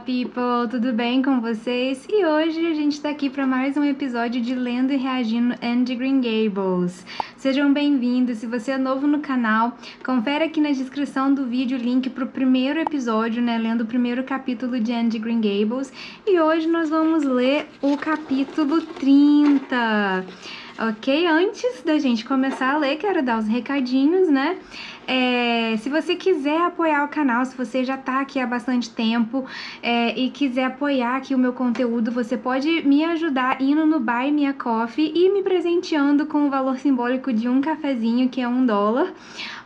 people! Tudo bem com vocês? E hoje a gente tá aqui para mais um episódio de Lendo e Reagindo Anne de Green Gables. Sejam bem-vindos. Se você é novo no canal, confere aqui na descrição do vídeo o link pro primeiro episódio, né? Lendo o primeiro capítulo de Anne de Green Gables. E hoje nós vamos ler o capítulo 30. Ok? Antes da gente começar a ler, quero dar os recadinhos, né? Se você quiser apoiar o canal, se você já tá aqui há bastante tempo e quiser apoiar aqui o meu conteúdo, você pode me ajudar indo no Buy Me a Coffee e me presenteando com o valor simbólico de um cafezinho, que é $1,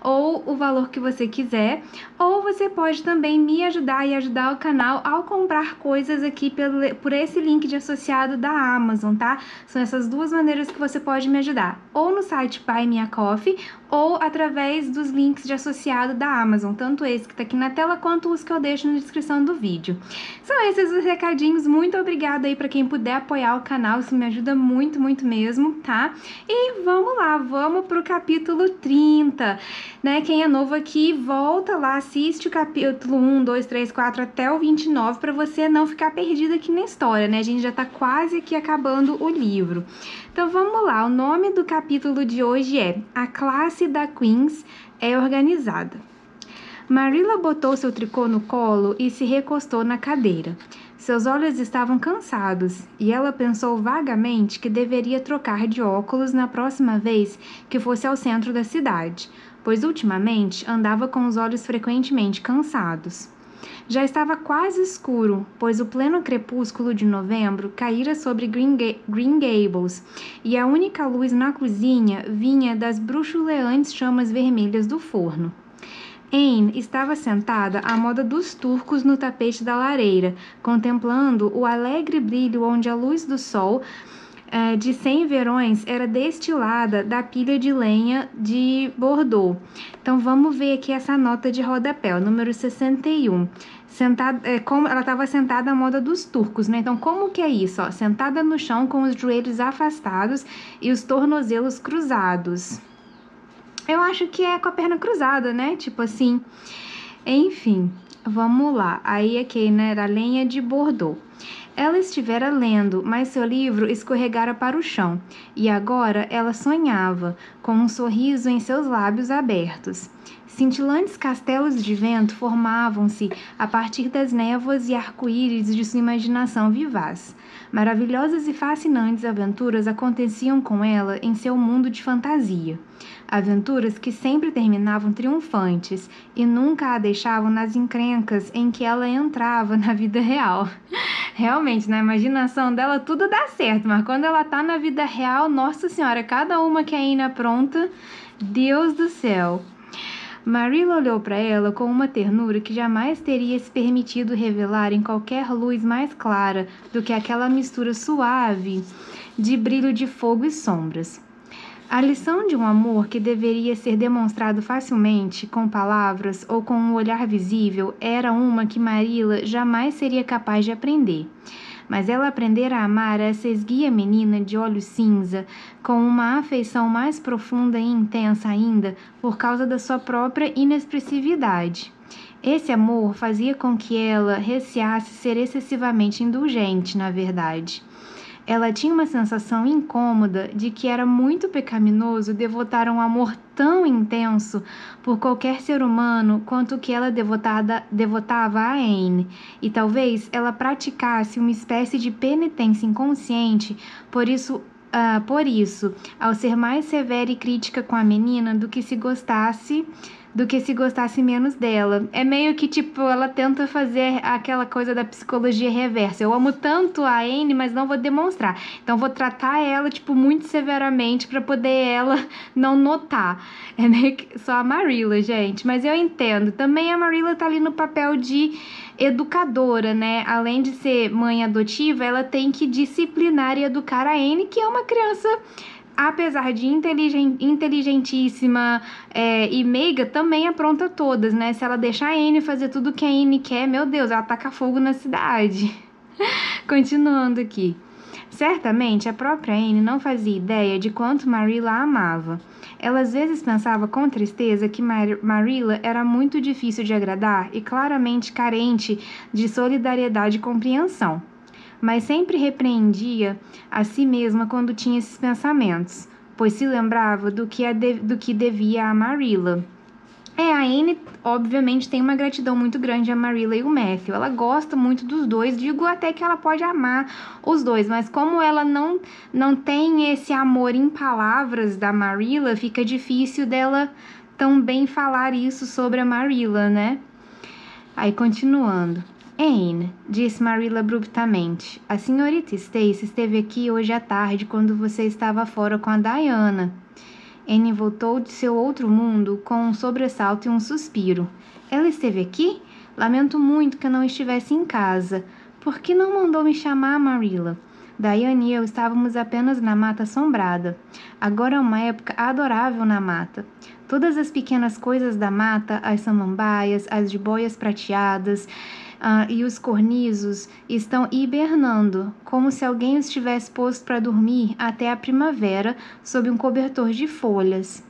ou o valor que você quiser. Ou você pode também me ajudar e ajudar o canal ao comprar coisas aqui por esse link de associado da Amazon, tá? São essas duas maneiras que você pode me ajudar, ou no site Buy Me a Coffee, ou através dos links de associado da Amazon, tanto esse que tá aqui na tela, quanto os que eu deixo na descrição do vídeo. São esses os recadinhos, muito obrigada aí pra quem puder apoiar o canal, isso me ajuda muito, muito mesmo, tá? E vamos lá, vamos pro capítulo 30, né? Quem é novo aqui, volta lá, assiste o capítulo 1, 2, 3, 4 até o 29, pra você não ficar perdido aqui na história, né? A gente já tá quase aqui acabando o livro. Então vamos lá, o nome do capítulo de hoje é A Classe da Queens é Organizada. Marilla botou seu tricô no colo e se recostou na cadeira. Seus olhos estavam cansados e ela pensou vagamente que deveria trocar de óculos na próxima vez que fosse ao centro da cidade, pois ultimamente andava com os olhos frequentemente cansados. Já estava quase escuro, pois o pleno crepúsculo de novembro caíra sobre Green Gables, e a única luz na cozinha vinha das bruxuleantes chamas vermelhas do forno. Anne estava sentada à moda dos turcos no tapete da lareira, contemplando o alegre brilho onde a luz do sol de 100 verões era destilada da pilha de lenha de Bordeaux. Então vamos ver aqui essa nota de rodapé, o número 61. Como ela estava sentada à moda dos turcos, né? Então como que é isso? Ó, sentada no chão com os joelhos afastados e os tornozelos cruzados. Eu acho que é com a perna cruzada, né? Tipo assim. Enfim, vamos lá. Aí aqui, né? Era lenha de Bordeaux. Ela estivera lendo, mas seu livro escorregara para o chão, e agora ela sonhava, com um sorriso em seus lábios abertos. Cintilantes castelos de vento formavam-se a partir das névoas e arco-íris de sua imaginação vivaz. Maravilhosas e fascinantes aventuras aconteciam com ela em seu mundo de fantasia. Aventuras que sempre terminavam triunfantes e nunca a deixavam nas encrencas em que ela entrava na vida real. Realmente, na imaginação dela tudo dá certo, mas quando ela tá na vida real, nossa senhora, cada uma que a Anne apronta, Deus do céu. Marilla olhou para ela com uma ternura que jamais teria se permitido revelar em qualquer luz mais clara do que aquela mistura suave de brilho de fogo e sombras. A lição de um amor que deveria ser demonstrado facilmente, com palavras ou com um olhar visível, era uma que Marilla jamais seria capaz de aprender. Mas ela aprendera a amar essa esguia menina de olhos cinza, com uma afeição mais profunda e intensa ainda, por causa da sua própria inexpressividade. Esse amor fazia com que ela receasse ser excessivamente indulgente, na verdade. Ela tinha uma sensação incômoda de que era muito pecaminoso devotar um amor tão intenso por qualquer ser humano quanto o que ela devotava a Anne, e talvez ela praticasse uma espécie de penitência inconsciente por isso, ao ser mais severa e crítica com a menina do que se gostasse menos dela. É meio que, tipo, ela tenta fazer aquela coisa da psicologia reversa. Eu amo tanto a Anne, mas não vou demonstrar. Então, vou tratar ela, tipo, muito severamente pra poder ela não notar. É meio que só a Marilla, gente. Mas eu entendo. Também a Marilla tá ali no papel de educadora, né? Além de ser mãe adotiva, ela tem que disciplinar e educar a Anne, que é uma criança, apesar de inteligentíssima e meiga, também apronta todas, né? Se ela deixar a Anne fazer tudo o que a Anne quer, meu Deus, ela taca fogo na cidade. Continuando aqui. Certamente, a própria Anne não fazia ideia de quanto Marilla a amava. Ela às vezes pensava com tristeza que Marilla era muito difícil de agradar e claramente carente de solidariedade e compreensão, mas sempre repreendia a si mesma quando tinha esses pensamentos, pois se lembrava do que devia a Marilla. A Anne, obviamente, tem uma gratidão muito grande a Marilla e o Matthew. Ela gosta muito dos dois, digo até que ela pode amar os dois, mas como ela não tem esse amor em palavras da Marilla, fica difícil dela também falar isso sobre a Marilla, né? Aí, continuando. Anne, disse Marilla abruptamente, a senhorita Stacy esteve aqui hoje à tarde quando você estava fora com a Diana. Anne voltou de seu outro mundo com um sobressalto e um suspiro. Ela esteve aqui? Lamento muito que eu não estivesse em casa. Por que não mandou me chamar, Marilla? Diane e eu estávamos apenas na mata assombrada. Agora é uma época adorável na mata. Todas as pequenas coisas da mata, as samambaias, as jiboias prateadas e os cornizos estão hibernando, como se alguém os tivesse posto para dormir até a primavera sob um cobertor de folhas.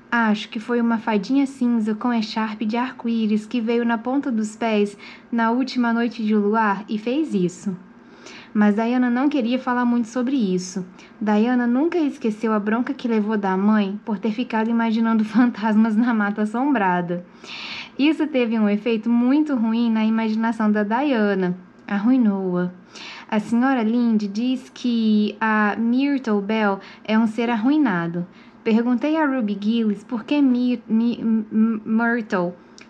Acho que foi uma fadinha cinza com echarpe de arco-íris que veio na ponta dos pés na última noite de luar e fez isso. Mas Diana não queria falar muito sobre isso. Diana nunca esqueceu a bronca que levou da mãe por ter ficado imaginando fantasmas na mata assombrada. Isso teve um efeito muito ruim na imaginação da Diana. Arruinou-a. A senhora Lynde diz que a Myrtle Bell é um ser arruinado. Perguntei a Ruby Gillis por que Myrtle,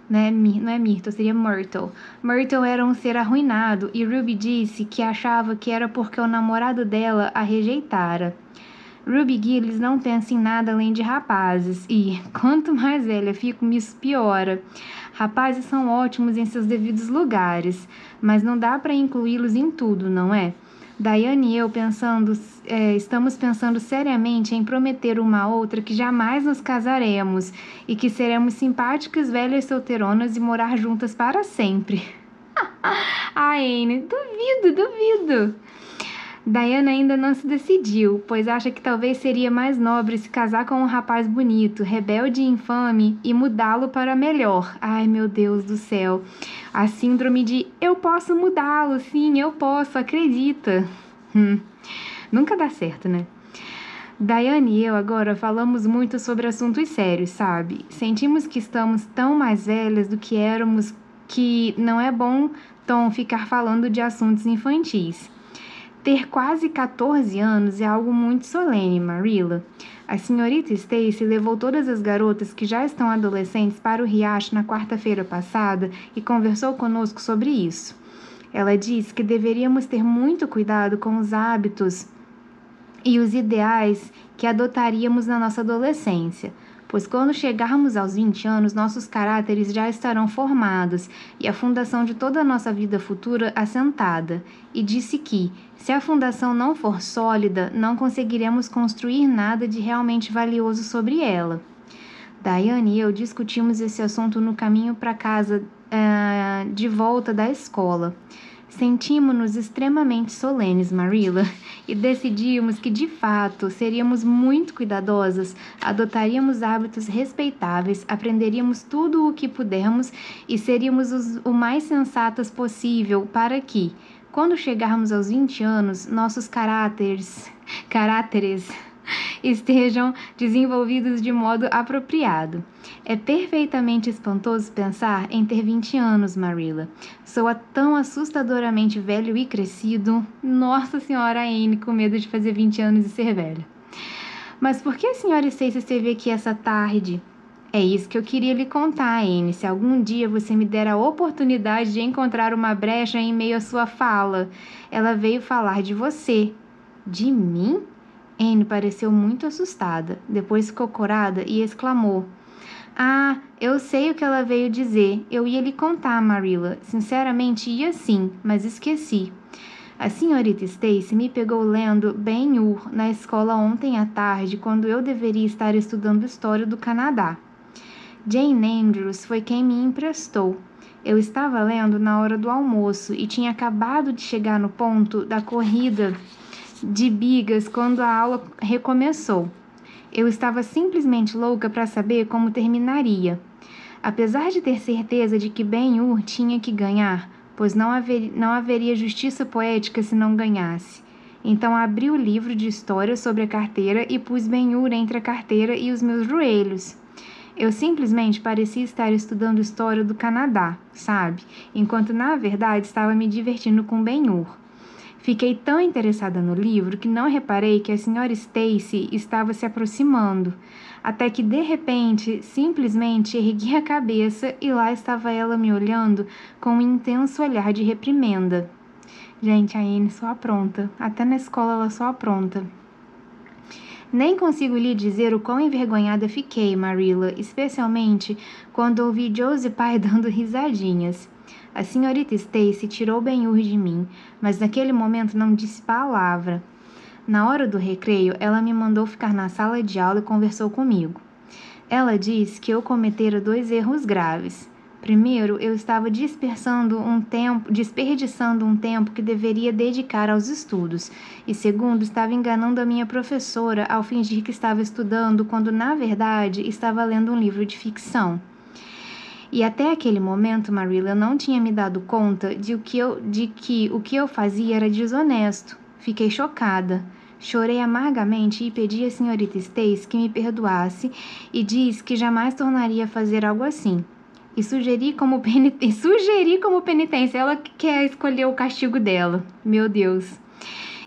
né? Não é Myrtle, seria Myrtle. Myrtle era um ser arruinado e Ruby disse que achava que era porque o namorado dela a rejeitara. Ruby Gillis não pensa em nada além de rapazes e, quanto mais velha fico, isso piora. Rapazes são ótimos em seus devidos lugares, mas não dá para incluí-los em tudo, não é? Diane e eu estamos pensando seriamente em prometer uma a outra que jamais nos casaremos e que seremos simpáticas velhas solteironas e morar juntas para sempre. Anne, duvido. Diana ainda não se decidiu, pois acha que talvez seria mais nobre se casar com um rapaz bonito, rebelde e infame e mudá-lo para melhor. Ai, meu Deus do céu. A síndrome de eu posso mudá-lo, sim, eu posso, acredita. Nunca dá certo, né? Diane e eu agora falamos muito sobre assuntos sérios, sabe? Sentimos que estamos tão mais velhas do que éramos que não é bom tom ficar falando de assuntos infantis. Ter quase 14 anos é algo muito solene, Marilla. A senhorita Stacy levou todas as garotas que já estão adolescentes para o riacho na quarta-feira passada e conversou conosco sobre isso. Ela disse que deveríamos ter muito cuidado com os hábitos e os ideais que adotaríamos na nossa adolescência, pois quando chegarmos aos 20 anos, nossos caráteres já estarão formados e a fundação de toda a nossa vida futura assentada. E disse que, se a fundação não for sólida, não conseguiremos construir nada de realmente valioso sobre ela. Diane e eu discutimos esse assunto no caminho para casa de volta da escola. Sentimos-nos extremamente solenes, Marilla, e decidimos que, de fato, seríamos muito cuidadosas, adotaríamos hábitos respeitáveis, aprenderíamos tudo o que pudermos e seríamos o mais sensatas possível para que, quando chegarmos aos 20 anos, nossos caráteres estejam desenvolvidos de modo apropriado. É perfeitamente espantoso pensar em ter 20 anos, Marilla. Soa tão assustadoramente velho e crescido. Nossa senhora, Anne, com medo de fazer 20 anos e ser velha. Mas por que a senhora Stacy esteve aqui essa tarde? É isso que eu queria lhe contar, Anne. Se algum dia você me der a oportunidade de encontrar uma brecha em meio à sua fala. Ela veio falar de você. De mim? Anne pareceu muito assustada. Depois ficou corada e exclamou: Ah, eu sei o que ela veio dizer. Eu ia lhe contar, Marilla. Sinceramente, ia sim, mas esqueci. A senhorita Stacy me pegou lendo Ben-Hur na escola ontem à tarde, quando eu deveria estar estudando História do Canadá. Jane Andrews foi quem me emprestou. Eu estava lendo na hora do almoço e tinha acabado de chegar no ponto da corrida de bigas quando a aula recomeçou. Eu estava simplesmente louca para saber como terminaria. Apesar de ter certeza de que Ben-Hur tinha que ganhar, pois não haveria justiça poética se não ganhasse. Então abri o livro de história sobre a carteira e pus Ben-Hur entre a carteira e os meus joelhos. Eu simplesmente parecia estar estudando história do Canadá, sabe? Enquanto na verdade estava me divertindo com Ben-Hur. Fiquei tão interessada no livro que não reparei que a senhora Stacy estava se aproximando, até que de repente, simplesmente ergui a cabeça e lá estava ela me olhando com um intenso olhar de reprimenda. Gente, a Anne só apronta. Até na escola ela só apronta. Nem consigo lhe dizer o quão envergonhada fiquei, Marilla, especialmente quando ouvi Josie Pye dando risadinhas. A senhorita Stacy tirou Ben-Hur de mim, mas naquele momento não disse palavra. Na hora do recreio, ela me mandou ficar na sala de aula e conversou comigo. Ela disse que eu cometera 2 erros graves. Primeiro, eu estava desperdiçando um tempo que deveria dedicar aos estudos. E segundo, estava enganando a minha professora ao fingir que estava estudando quando, na verdade, estava lendo um livro de ficção. E até aquele momento, Marilla, eu não tinha me dado conta de que o que eu fazia era desonesto. Fiquei chocada. Chorei amargamente e pedi à senhorita Stacy que me perdoasse e disse que jamais tornaria a fazer algo assim. E sugeri como penitência. Ela quer escolher o castigo dela. Meu Deus.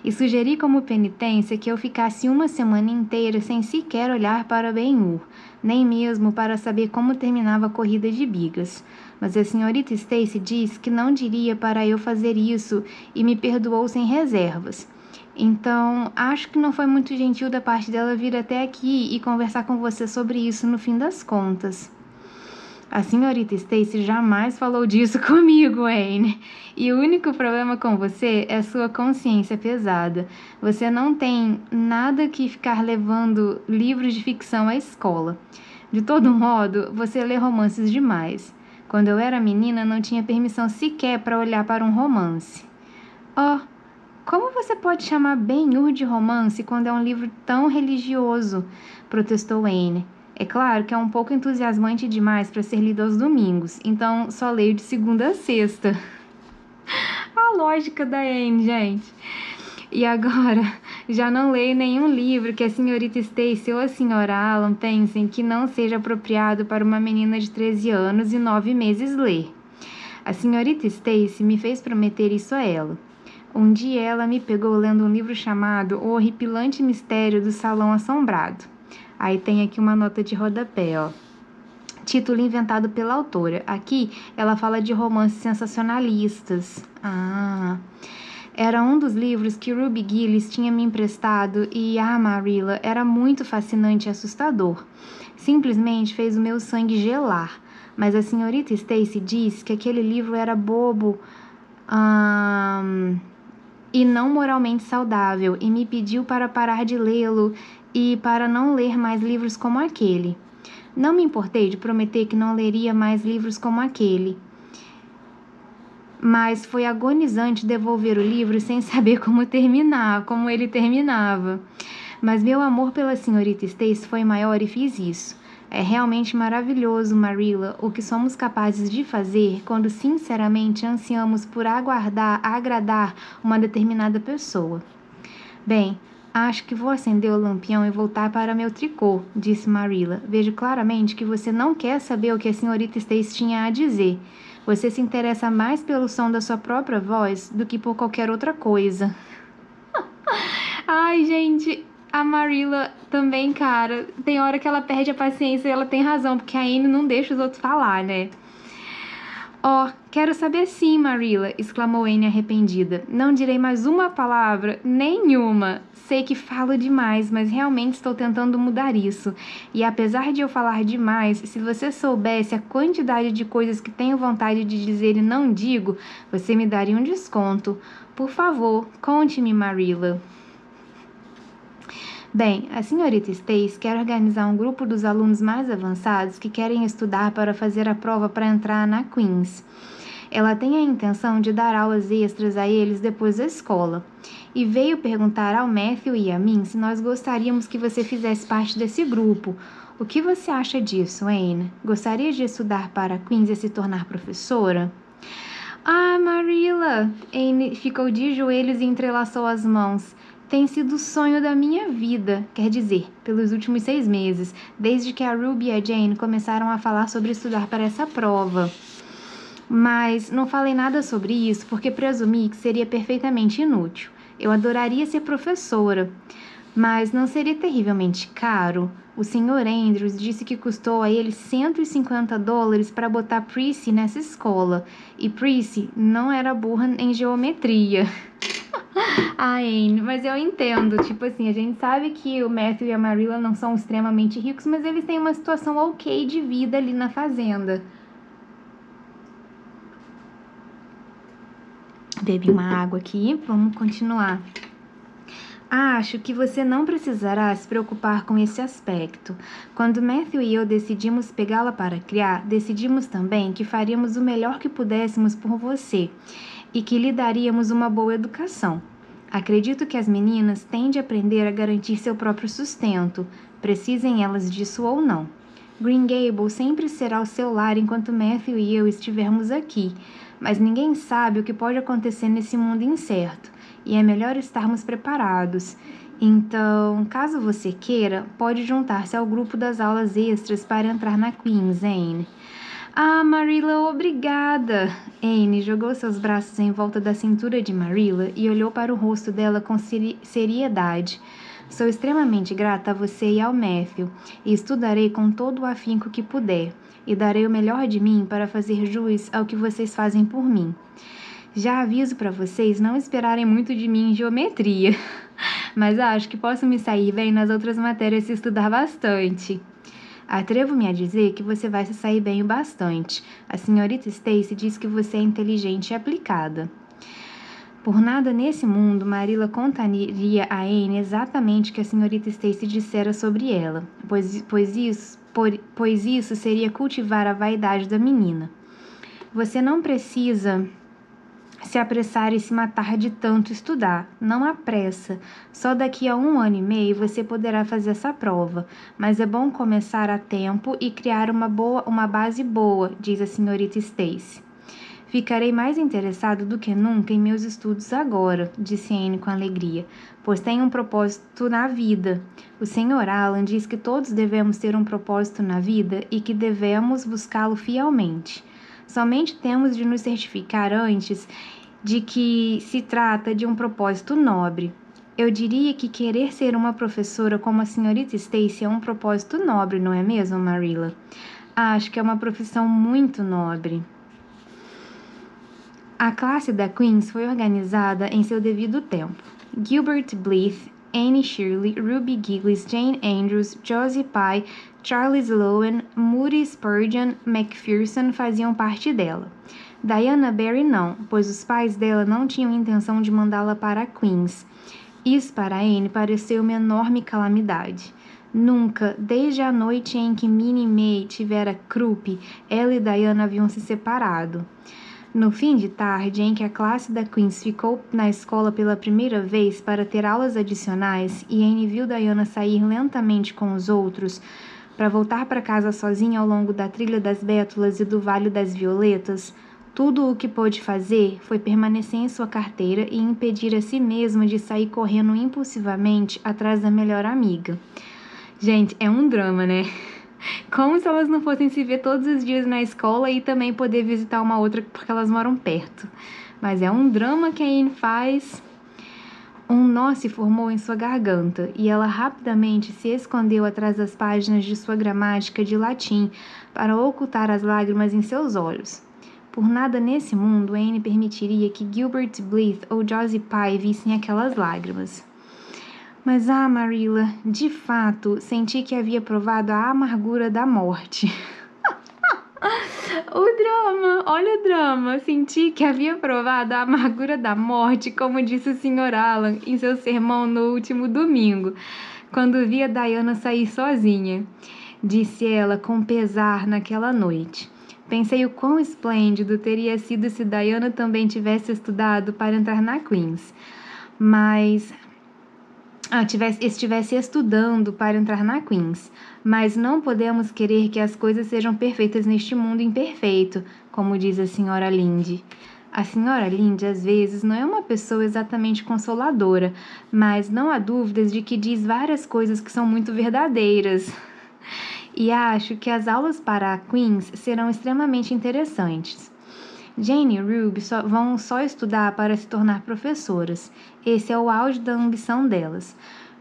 E sugeri como penitência que eu ficasse uma semana inteira sem sequer olhar para Ben-Hur, nem mesmo para saber como terminava a corrida de bigas. Mas a senhorita Stacy disse que não diria para eu fazer isso e me perdoou sem reservas. Então, acho que não foi muito gentil da parte dela vir até aqui e conversar com você sobre isso no fim das contas. A senhorita Stacy jamais falou disso comigo, Anne. E o único problema com você é sua consciência pesada. Você não tem nada que ficar levando livros de ficção à escola. De todo modo, você lê romances demais. Quando eu era menina, não tinha permissão sequer para olhar para um romance. Como você pode chamar Ben-Hur de romance quando é um livro tão religioso? Protestou Anne. É claro que é um pouco entusiasmante demais para ser lido aos domingos, então só leio de segunda a sexta. A lógica da Anne, gente. E agora, já não leio nenhum livro que a senhorita Stacy ou a senhora Allan pensem que não seja apropriado para uma menina de 13 anos e 9 meses ler. A senhorita Stacy me fez prometer isso a ela. Um dia ela me pegou lendo um livro chamado O Horripilante Mistério do Salão Assombrado. Aí tem aqui uma nota de rodapé, ó. Título inventado pela autora. Aqui ela fala de romances sensacionalistas. Era um dos livros que Ruby Gillis tinha me emprestado e, Marilla, era muito fascinante e assustador. Simplesmente fez o meu sangue gelar. Mas a senhorita Stacy disse que aquele livro era bobo e não moralmente saudável e me pediu para parar de lê-lo e para não ler mais livros como aquele. Não me importei de prometer que não leria mais livros como aquele, mas foi agonizante devolver o livro sem saber como ele terminava. Mas meu amor pela senhorita Stacy foi maior e fiz isso. É realmente maravilhoso, Marilla, o que somos capazes de fazer quando sinceramente ansiamos por agradar uma determinada pessoa. Bem, acho que vou acender o lampião e voltar para meu tricô, disse Marilla. Vejo claramente que você não quer saber o que a senhorita Stacy tinha a dizer. Você se interessa mais pelo som da sua própria voz do que por qualquer outra coisa. Ai, gente, a Marilla também, cara, tem hora que ela perde a paciência e ela tem razão, porque a Anne não deixa os outros falar, né? Quero saber sim, Marilla, exclamou Anne arrependida. Não direi mais uma palavra, nenhuma. Sei que falo demais, mas realmente estou tentando mudar isso. E apesar de eu falar demais, se você soubesse a quantidade de coisas que tenho vontade de dizer e não digo, você me daria um desconto. Por favor, conte-me, Marilla. Bem, a senhorita Stacy quer organizar um grupo dos alunos mais avançados que querem estudar para fazer a prova para entrar na Queen's. Ela tem a intenção de dar aulas extras a eles depois da escola. E veio perguntar ao Matthew e a mim se nós gostaríamos que você fizesse parte desse grupo. O que você acha disso, Anne? Gostaria de estudar para Queens e se tornar professora? Ah, Marilla! Anne ficou de joelhos e entrelaçou as mãos. Tem sido o sonho da minha vida, quer dizer, pelos últimos 6 meses, desde que a Ruby e a Jane começaram a falar sobre estudar para essa prova. Mas não falei nada sobre isso porque presumi que seria perfeitamente inútil. Eu adoraria ser professora, mas não seria terrivelmente caro? O Sr. Andrews disse que custou a ele $150 para botar Prissy nessa escola, e Prissy não era burra em geometria. Anne, mas eu entendo, tipo assim, a gente sabe que o Matthew e a Marilla não são extremamente ricos, mas eles têm uma situação ok de vida ali na fazenda. Bebi uma água aqui, vamos continuar. Acho que você não precisará se preocupar com esse aspecto. Quando Matthew e eu decidimos pegá-la para criar, decidimos também que faríamos o melhor que pudéssemos por você e que lhe daríamos uma boa educação. Acredito que as meninas têm de aprender a garantir seu próprio sustento, precisem elas disso ou não. Green Gables sempre será o seu lar enquanto Matthew e eu estivermos aqui, mas ninguém sabe o que pode acontecer nesse mundo incerto. E é melhor estarmos preparados. Então, caso você queira, pode juntar-se ao grupo das aulas extras para entrar na Queens, Anne. Ah, Marilla, obrigada! Anne jogou seus braços em volta da cintura de Marilla e olhou para o rosto dela com seriedade. Sou extremamente grata a você e ao Matthew, e estudarei com todo o afinco que puder, e darei o melhor de mim para fazer jus ao que vocês fazem por mim. Já aviso para vocês não esperarem muito de mim em geometria, mas acho que posso me sair bem nas outras matérias se estudar bastante. Atrevo-me a dizer que você vai se sair bem o bastante. A senhorita Stacy diz que você é inteligente e aplicada. Por nada nesse mundo, Marilla contaria a Anne exatamente o que a senhorita Stacy dissera sobre ela, pois isso seria cultivar a vaidade da menina. Você não precisa se apressar e se matar de tanto estudar. Não há pressa. Só daqui a 1 ano e meio você poderá fazer essa prova. Mas é bom começar a tempo e criar uma base boa, diz a senhorita Stacy. Ficarei mais interessado do que nunca em meus estudos agora, disse Anne com alegria, pois tenho um propósito na vida. O Sr. Alan diz que todos devemos ter um propósito na vida e que devemos buscá-lo fielmente. Somente temos de nos certificar antes de que se trata de um propósito nobre. Eu diria que querer ser uma professora como a senhorita Stacy é um propósito nobre, não é mesmo, Marilla? Acho que é uma profissão muito nobre. A classe da Queens foi organizada em seu devido tempo. Gilbert Blythe, Annie Shirley, Ruby Giggs, Jane Andrews, Josie Pye, Charles Lowen, Moody Spurgeon, McPherson faziam parte dela. Diana Barry não, pois os pais dela não tinham intenção de mandá-la para a Queens. Isso para Anne pareceu uma enorme calamidade. Nunca, desde a noite em que Minnie May tivera croup, ela e Diana haviam se separado. No fim de tarde, em que a classe da Queens ficou na escola pela primeira vez para ter aulas adicionais e Anne viu Diana sair lentamente com os outros para voltar para casa sozinha ao longo da Trilha das Bétulas e do Vale das Violetas, tudo o que pôde fazer foi permanecer em sua carteira e impedir a si mesma de sair correndo impulsivamente atrás da melhor amiga. Gente, é um drama, né? Como se elas não fossem se ver todos os dias na escola e também poder visitar uma outra porque elas moram perto. Mas é um drama que a Anne faz. Um nó se formou em sua garganta e ela rapidamente se escondeu atrás das páginas de sua gramática de latim para ocultar as lágrimas em seus olhos. Por nada nesse mundo Anne permitiria que Gilbert Blythe ou Josie Pye vissem aquelas lágrimas. Mas, Marilla, de fato, senti que havia provado a amargura da morte. O drama, olha o drama. Senti que havia provado a amargura da morte, como disse o Sr. Alan em seu sermão no último domingo, quando via Diana sair sozinha. Disse ela com pesar naquela noite. Pensei o quão esplêndido teria sido se Diana também tivesse estudado para entrar na Queen's, mas estivesse estudando para entrar na Queen's, mas não podemos querer que as coisas sejam perfeitas neste mundo imperfeito, como diz a senhora Lynde. A senhora Lynde, às vezes, não é uma pessoa exatamente consoladora, mas não há dúvidas de que diz várias coisas que são muito verdadeiras. E acho que as aulas para a Queen's serão extremamente interessantes. Jane e Ruby vão só estudar para se tornar professoras. Esse é o auge da ambição delas.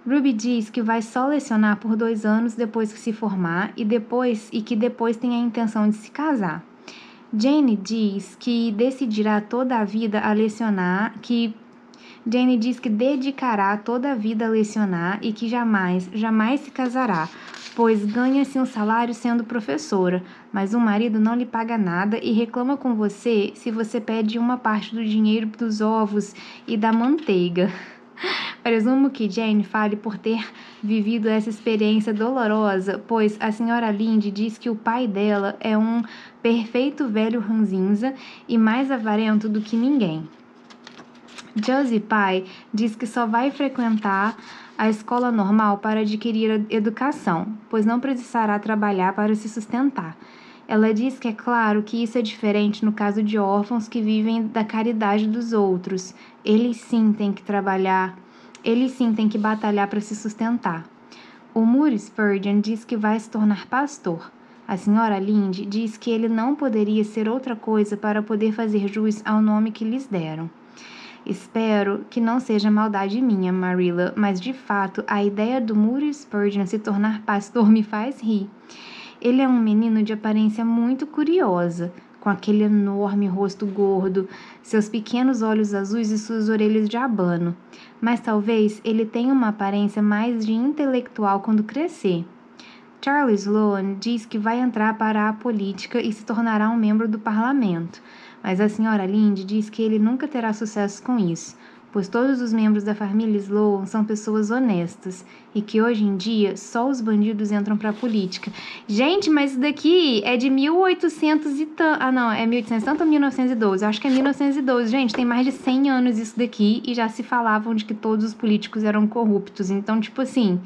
Ruby diz que vai só lecionar por 2 anos depois que se formar e que depois tem a intenção de se casar. Jane diz que decidirá toda a vida a lecionar, Jane diz que dedicará toda a vida a lecionar e que jamais se casará, pois ganha-se um salário sendo professora, mas o marido não lhe paga nada e reclama com você se você pede uma parte do dinheiro dos ovos e da manteiga. Presumo que Jane fale por ter vivido essa experiência dolorosa, pois a senhora Lynde diz que o pai dela é um perfeito velho ranzinza e mais avarento do que ninguém. Josie Pye diz que só vai frequentar a escola normal para adquirir educação, pois não precisará trabalhar para se sustentar. Ela diz que é claro que isso é diferente no caso de órfãos que vivem da caridade dos outros. Eles sim têm que batalhar para se sustentar. O Moody Spurgeon diz que vai se tornar pastor. A senhora Lynde diz que ele não poderia ser outra coisa para poder fazer jus ao nome que lhes deram. Espero que não seja maldade minha, Marilla, mas de fato a ideia do Moody Spurgeon se tornar pastor me faz rir. Ele é um menino de aparência muito curiosa, com aquele enorme rosto gordo, seus pequenos olhos azuis e suas orelhas de abano. Mas talvez ele tenha uma aparência mais de intelectual quando crescer. Charlie Sloane diz que vai entrar para a política e se tornará um membro do parlamento, mas a senhora Lynde diz que ele nunca terá sucesso com isso, pois todos os membros da família Sloane são pessoas honestas e que hoje em dia só os bandidos entram para a política. Gente, mas isso daqui é de 1800 e tanto. Ah, não, é 1800 tanto ou 1912? Eu acho que é 1912. Gente, tem mais de 100 anos isso daqui e já se falavam de que todos os políticos eram corruptos. Então, tipo assim,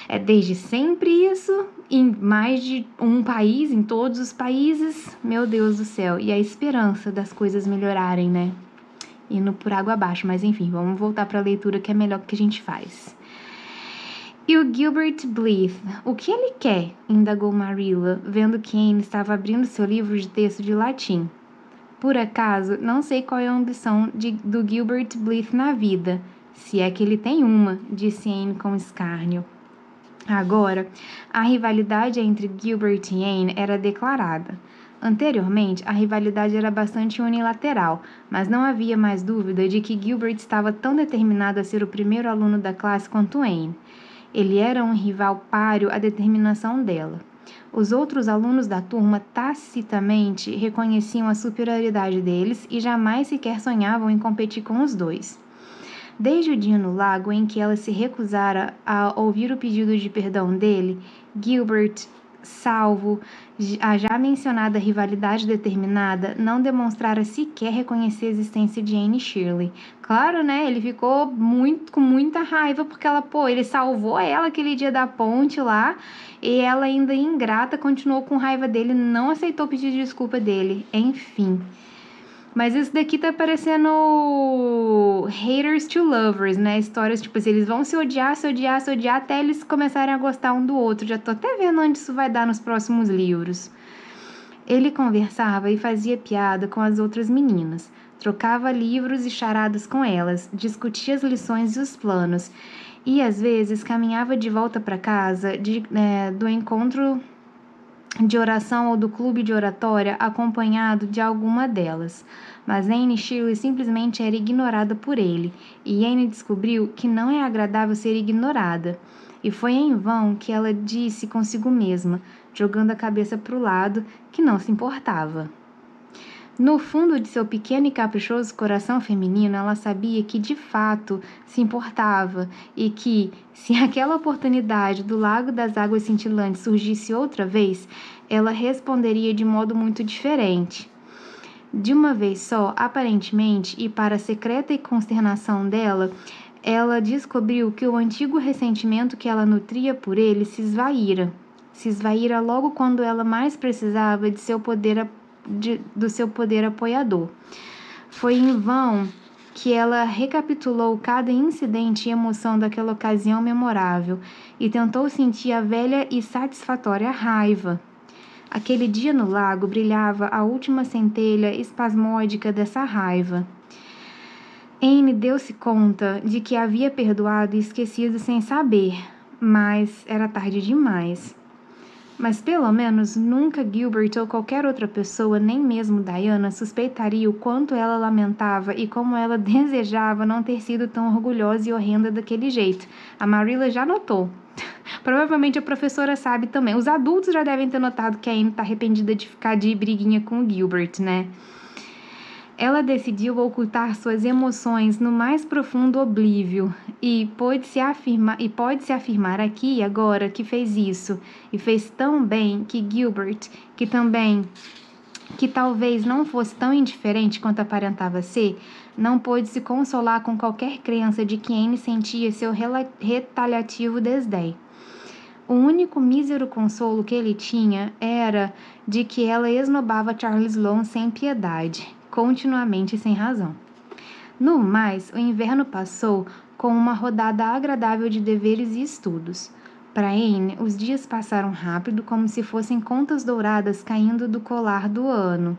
é desde sempre isso, em mais de um país, em todos os países. Meu Deus do céu. E a esperança das coisas melhorarem, né? Indo por água abaixo, mas enfim, vamos voltar para a leitura que é melhor que a gente faz. E o Gilbert Blythe, o que ele quer? Indagou Marilla, vendo que Anne estava abrindo seu livro de texto de latim. Por acaso, não sei qual é a ambição do Gilbert Blythe na vida, se é que ele tem uma, disse Anne com escárnio. Agora, a rivalidade entre Gilbert e Anne era declarada. Anteriormente, a rivalidade era bastante unilateral, mas não havia mais dúvida de que Gilbert estava tão determinado a ser o primeiro aluno da classe quanto Anne. Ele era um rival páreo à determinação dela. Os outros alunos da turma tacitamente reconheciam a superioridade deles e jamais sequer sonhavam em competir com os dois. Desde o dia no lago em que ela se recusara a ouvir o pedido de perdão dele, Gilbert, salvo a já mencionada rivalidade determinada, não demonstrara sequer reconhecer a existência de Anne Shirley. Claro, né? Ele ficou com muita raiva porque ele salvou ela aquele dia da ponte lá e ela ainda ingrata continuou com raiva dele, não aceitou o pedido de desculpa dele. Enfim. Mas isso daqui tá parecendo haters to lovers, né? Histórias, tipo assim, eles vão se odiar até eles começarem a gostar um do outro. Já tô até vendo onde isso vai dar nos próximos livros. Ele conversava e fazia piada com as outras meninas. Trocava livros e charadas com elas. Discutia as lições e os planos. E, às vezes, caminhava de volta para casa do encontro de oração ou do clube de oratória acompanhado de alguma delas, mas Anne Shirley simplesmente era ignorada por ele, e Anne descobriu que não é agradável ser ignorada, e foi em vão que ela disse consigo mesma, jogando a cabeça para o lado, que não se importava. No fundo de seu pequeno e caprichoso coração feminino, ela sabia que de fato se importava e que, se aquela oportunidade do Lago das Águas Cintilantes surgisse outra vez, ela responderia de modo muito diferente. De uma vez só, aparentemente, e para a secreta consternação dela, ela descobriu que o antigo ressentimento que ela nutria por ele se esvaíra. Se esvaíra logo quando ela mais precisava de do seu poder apoiador. Foi em vão que ela recapitulou cada incidente e emoção daquela ocasião memorável e tentou sentir a velha e satisfatória raiva. Aquele dia no lago brilhava a última centelha espasmódica dessa raiva. Anne deu-se conta de que havia perdoado e esquecido sem saber, mas era tarde demais. Mas pelo menos nunca Gilbert ou qualquer outra pessoa, nem mesmo Diana, suspeitaria o quanto ela lamentava e como ela desejava não ter sido tão orgulhosa e horrenda daquele jeito. A Marilla já notou. Provavelmente a professora sabe também. Os adultos já devem ter notado que a Anne está arrependida de ficar de briguinha com o Gilbert, né? Ela decidiu ocultar suas emoções no mais profundo oblívio e pode-se afirmar aqui e agora que fez isso e fez tão bem que Gilbert, que talvez não fosse tão indiferente quanto aparentava ser, não pôde se consolar com qualquer crença de que Anne sentia seu retaliativo desdém. O único mísero consolo que ele tinha era de que ela esnobava Charles Sloane sem piedade, continuamente sem razão. No mais, o inverno passou com uma rodada agradável de deveres e estudos. Para Anne, os dias passaram rápido, como se fossem contas douradas caindo do colar do ano.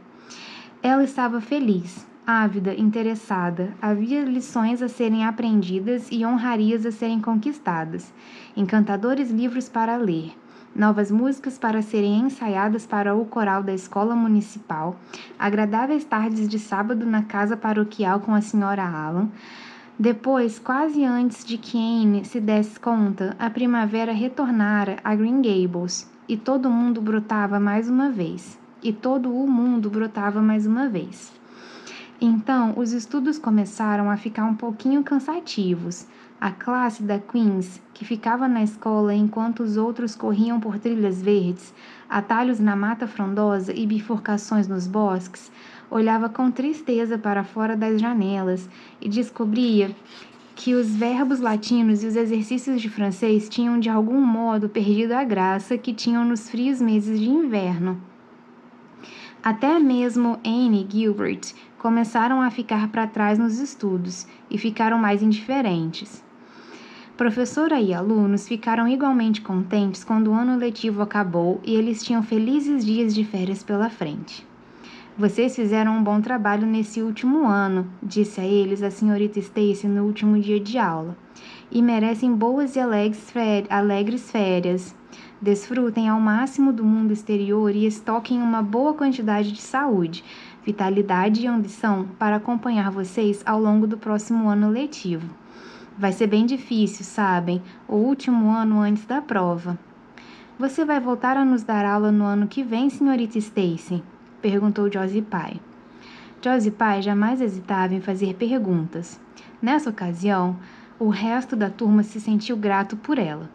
Ela estava feliz, ávida, interessada. Havia lições a serem aprendidas e honrarias a serem conquistadas. Encantadores livros para ler. Novas músicas para serem ensaiadas para o coral da escola municipal. Agradáveis tardes de sábado na casa paroquial com a senhora Allan. Depois, quase antes de que Anne se desse conta, a primavera retornara a Green Gables e todo o mundo brotava mais uma vez. Então, os estudos começaram a ficar um pouquinho cansativos. A classe da Queen's, que ficava na escola enquanto os outros corriam por trilhas verdes, atalhos na mata frondosa e bifurcações nos bosques, olhava com tristeza para fora das janelas e descobria que os verbos latinos e os exercícios de francês tinham de algum modo perdido a graça que tinham nos frios meses de inverno. Até mesmo Anne e Gilbert começaram a ficar para trás nos estudos e ficaram mais indiferentes. Professora e alunos ficaram igualmente contentes quando o ano letivo acabou e eles tinham felizes dias de férias pela frente. Vocês fizeram um bom trabalho nesse último ano, disse a eles a senhorita Stacy no último dia de aula, e merecem boas e alegres férias. Desfrutem ao máximo do mundo exterior e estoquem uma boa quantidade de saúde, vitalidade e ambição para acompanhar vocês ao longo do próximo ano letivo. Vai ser bem difícil, sabem, o último ano antes da prova. Você vai voltar a nos dar aula no ano que vem, senhorita Stacy? Perguntou Josie Pye. Josie Pye jamais hesitava em fazer perguntas. Nessa ocasião, o resto da turma se sentiu grato por ela.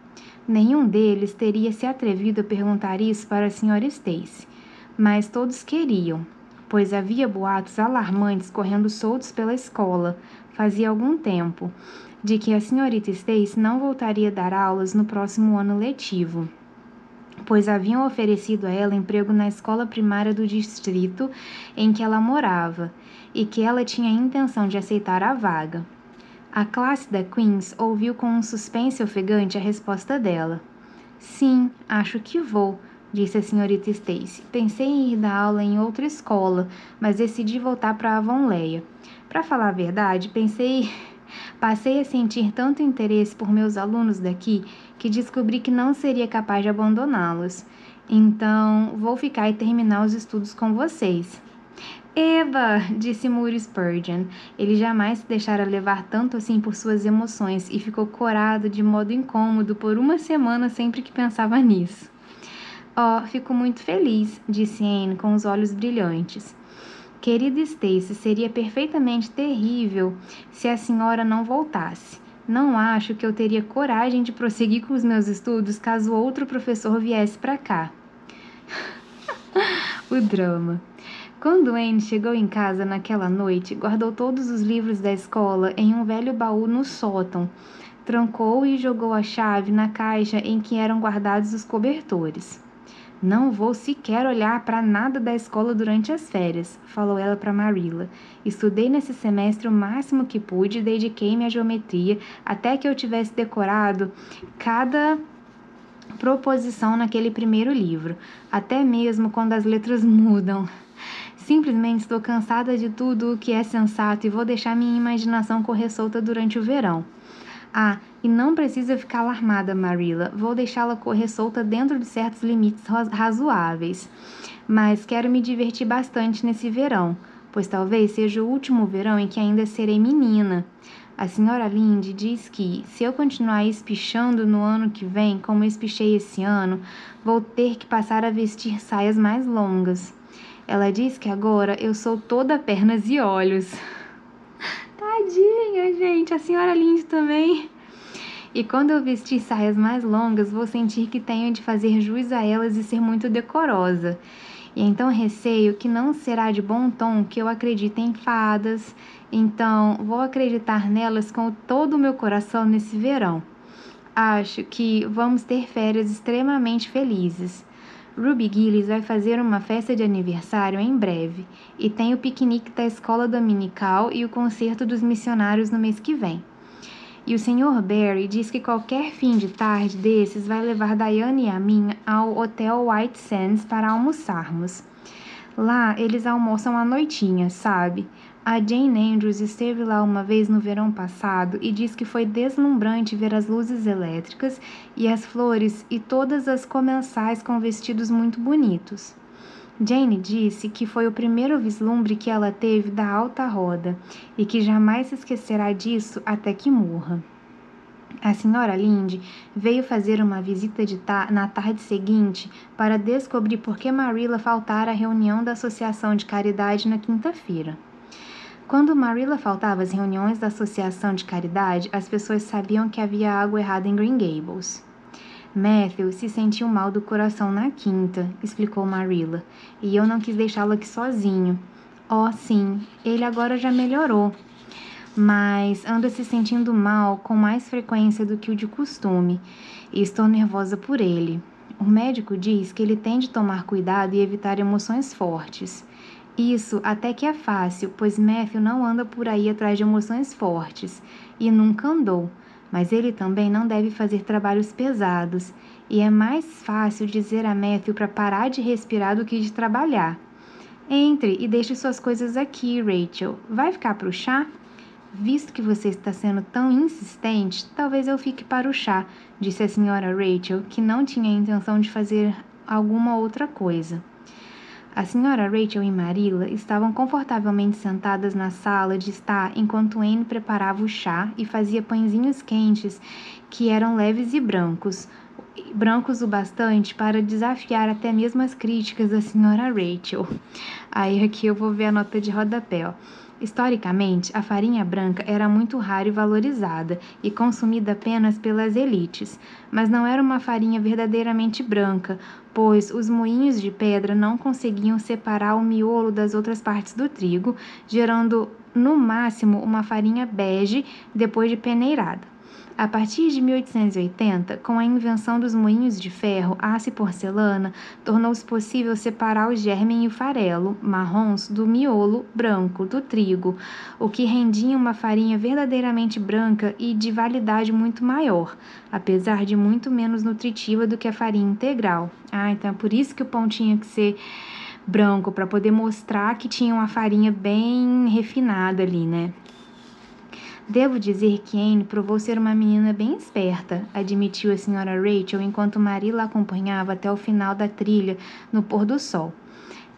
Nenhum deles teria se atrevido a perguntar isso para a senhora Stacy, mas todos queriam, pois havia boatos alarmantes correndo soltos pela escola, fazia algum tempo, de que a senhorita Stacy não voltaria a dar aulas no próximo ano letivo, pois haviam oferecido a ela emprego na escola primária do distrito em que ela morava, e que ela tinha a intenção de aceitar a vaga. A classe da Queen's ouviu com um suspense ofegante a resposta dela. Sim, acho que vou, disse a senhorita Stacy. Pensei em ir dar aula em outra escola, mas decidi voltar para Avonlea. Para falar a verdade, passei a sentir tanto interesse por meus alunos daqui que descobri que não seria capaz de abandoná-los. Então, vou ficar e terminar os estudos com vocês. Eva, disse Moody Spurgeon. Ele jamais se deixara levar tanto assim por suas emoções e ficou corado de modo incômodo por uma semana sempre que pensava nisso. Oh, fico muito feliz, disse Anne com os olhos brilhantes. Querida Stacy, seria perfeitamente terrível se a senhora não voltasse. Não acho que eu teria coragem de prosseguir com os meus estudos caso outro professor viesse para cá. O drama. Quando Anne chegou em casa naquela noite, guardou todos os livros da escola em um velho baú no sótão, trancou e jogou a chave na caixa em que eram guardados os cobertores. Não vou sequer olhar para nada da escola durante as férias, falou ela para Marilla. Estudei nesse semestre o máximo que pude e dediquei-me à geometria até que eu tivesse decorado cada proposição naquele primeiro livro, até mesmo quando as letras mudam. Simplesmente estou cansada de tudo o que é sensato e vou deixar minha imaginação correr solta durante o verão. Ah, e não precisa ficar alarmada, Marilla. Vou deixá-la correr solta dentro de certos limites razoáveis. Mas quero me divertir bastante nesse verão, pois talvez seja o último verão em que ainda serei menina. A senhora Lynde diz que, se eu continuar espichando no ano que vem, como espichei esse ano, vou ter que passar a vestir saias mais longas. Ela diz que agora eu sou toda pernas e olhos. Tadinha, gente, a senhora Lynde também. E quando eu vestir saias mais longas, vou sentir que tenho de fazer jus a elas e ser muito decorosa. E então receio que não será de bom tom que eu acredite em fadas, então vou acreditar nelas com todo o meu coração nesse verão. Acho que vamos ter férias extremamente felizes. Ruby Gillis vai fazer uma festa de aniversário em breve, e tem o piquenique da escola dominical e o concerto dos missionários no mês que vem. E o Sr. Barry diz que qualquer fim de tarde desses vai levar Diane e a mim ao Hotel White Sands para almoçarmos. Lá eles almoçam à noitinha, sabe? A Jane Andrews esteve lá uma vez no verão passado e diz que foi deslumbrante ver as luzes elétricas e as flores e todas as comensais com vestidos muito bonitos. Jane disse que foi o primeiro vislumbre que ela teve da alta roda e que jamais se esquecerá disso até que morra. A senhora Lynde veio fazer uma visita na tarde seguinte para descobrir por que Marilla faltara à reunião da Associação de Caridade na quinta-feira. Quando Marilla faltava às reuniões da Associação de Caridade, as pessoas sabiam que havia algo errado em Green Gables. Matthew se sentiu mal do coração na quinta, explicou Marilla, e eu não quis deixá-lo aqui sozinho. Oh, sim, ele agora já melhorou, mas anda se sentindo mal com mais frequência do que o de costume, e estou nervosa por ele. O médico diz que ele tem de tomar cuidado e evitar emoções fortes. Isso até que é fácil, pois Matthew não anda por aí atrás de emoções fortes, e nunca andou. Mas ele também não deve fazer trabalhos pesados, e é mais fácil dizer a Matthew para parar de respirar do que de trabalhar. Entre e deixe suas coisas aqui, Rachel. Vai ficar para o chá? Visto que você está sendo tão insistente, talvez eu fique para o chá, disse a senhora Rachel, que não tinha a intenção de fazer alguma outra coisa. A senhora Rachel e Marilla estavam confortavelmente sentadas na sala de estar enquanto Anne preparava o chá e fazia pãezinhos quentes que eram leves e brancos o bastante para desafiar até mesmo as críticas da senhora Rachel. Aí aqui eu vou ver a nota de rodapé, ó. Historicamente, a farinha branca era muito rara e valorizada e consumida apenas pelas elites, mas não era uma farinha verdadeiramente branca, pois os moinhos de pedra não conseguiam separar o miolo das outras partes do trigo, gerando no máximo uma farinha bege depois de peneirada. A partir de 1880, com a invenção dos moinhos de ferro, aço e porcelana, tornou-se possível separar o germe e o farelo, marrons, do miolo branco, do trigo, o que rendia uma farinha verdadeiramente branca e de validade muito maior, apesar de muito menos nutritiva do que a farinha integral. Então é por isso que o pão tinha que ser branco, para poder mostrar que tinha uma farinha bem refinada ali, né? Devo dizer que Anne provou ser uma menina bem esperta, admitiu a senhora Rachel enquanto Marilla acompanhava até o final da trilha no pôr do sol.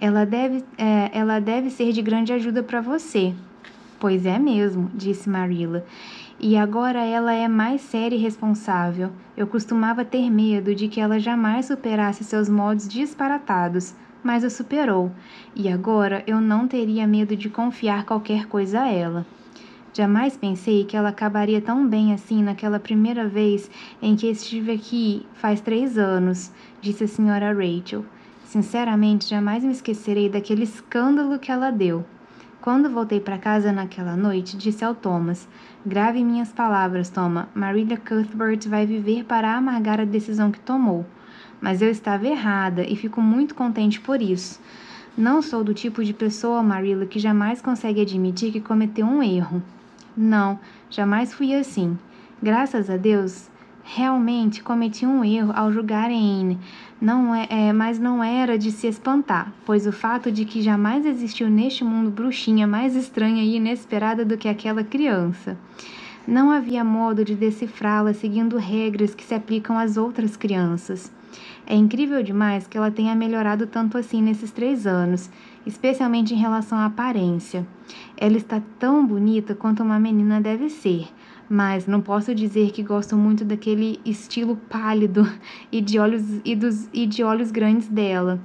Ela deve ser de grande ajuda para você. Pois é mesmo, disse Marilla. E agora ela é mais séria e responsável. Eu costumava ter medo de que ela jamais superasse seus modos disparatados. mas a superou, e agora eu não teria medo de confiar qualquer coisa a ela. Jamais pensei que ela acabaria tão bem assim naquela primeira vez em que estive aqui faz 3 anos, disse a senhora Rachel. Sinceramente, jamais me esquecerei daquele escândalo que ela deu. Quando voltei para casa naquela noite, disse ao Thomas: grave minhas palavras, Thomas. Marilla Cuthbert vai viver para amargar a decisão que tomou. Mas eu estava errada e fico muito contente por isso. Não sou do tipo de pessoa, Marilla, que jamais consegue admitir que cometeu um erro. Não, jamais fui assim. Graças a Deus, realmente cometi um erro ao julgar Anne. Mas não era de se espantar, pois o fato de que jamais existiu neste mundo bruxinha mais estranha e inesperada do que aquela criança. Não havia modo de decifrá-la seguindo regras que se aplicam às outras crianças. É incrível demais que ela tenha melhorado tanto assim nesses 3 anos, especialmente em relação à aparência. Ela está tão bonita quanto uma menina deve ser, mas não posso dizer que gosto muito daquele estilo pálido e de olhos grandes dela.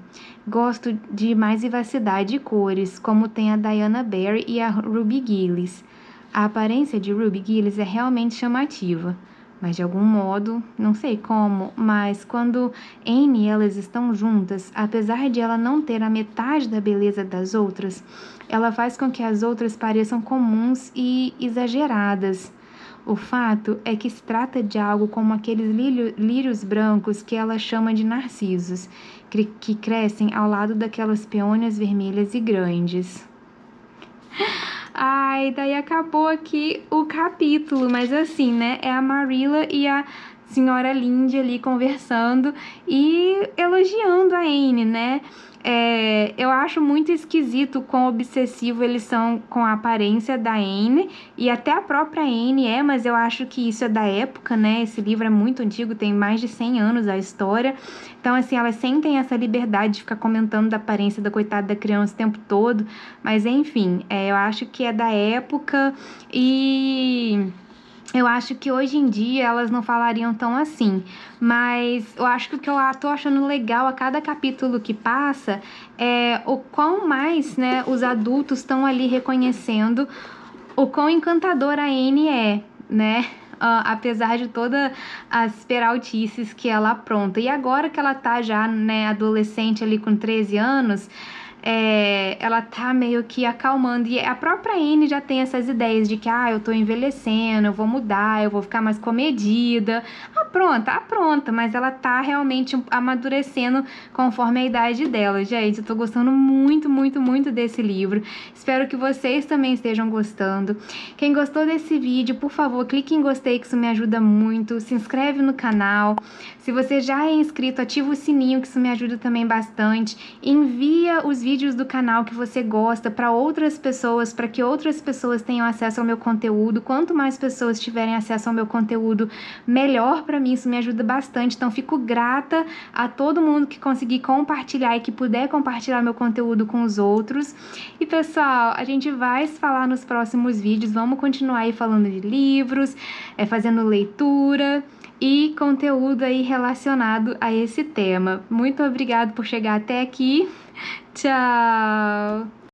Gosto de mais vivacidade e cores, como tem a Diana Barry e a Ruby Gillis. A aparência de Ruby Gillis é realmente chamativa. Mas de algum modo, não sei como, mas quando Anne e elas estão juntas, apesar de ela não ter a metade da beleza das outras, ela faz com que as outras pareçam comuns e exageradas. O fato é que se trata de algo como aqueles lírios brancos que ela chama de narcisos, que crescem ao lado daquelas peônias vermelhas e grandes. Ai, daí acabou aqui o capítulo, mas assim, né, é a Marilla e a senhora Lindy ali conversando e elogiando a Anne, né? Eu acho muito esquisito quão obsessivo eles são com a aparência da Anne, e até a própria Anne mas eu acho que isso é da época, né? Esse livro é muito antigo, tem mais de 100 anos a história, então assim, elas sentem essa liberdade de ficar comentando da aparência da coitada da criança o tempo todo, mas enfim, eu acho que é da época e... eu acho que hoje em dia elas não falariam tão assim, mas eu acho que o que eu tô achando legal a cada capítulo que passa é o quão mais, né, os adultos estão ali reconhecendo o quão encantadora a Anne é, né? Apesar de todas as peraltices que ela apronta. E agora que ela tá já, né, adolescente ali com 13 anos... ela tá meio que acalmando, e a própria Anne já tem essas ideias de que, eu tô envelhecendo, eu vou mudar, eu vou ficar mais comedida, pronta, mas ela tá realmente amadurecendo conforme a idade dela. Gente, eu tô gostando muito, muito, muito desse livro, espero que vocês também estejam gostando. Quem gostou desse vídeo, por favor, clique em gostei, que isso me ajuda muito, se inscreve no canal, se você já é inscrito, ativa o sininho, que isso me ajuda também bastante, envia os vídeos do canal que você gosta para outras pessoas, para que outras pessoas tenham acesso ao meu conteúdo. Quanto mais pessoas tiverem acesso ao meu conteúdo, melhor para mim, isso me ajuda bastante. Então fico grata a todo mundo que conseguir compartilhar e que puder compartilhar meu conteúdo com os outros. E pessoal, a gente vai se falar nos próximos vídeos, vamos continuar aí falando de livros, fazendo leitura e conteúdo aí relacionado a esse tema. Muito obrigada por chegar até aqui. Tchau!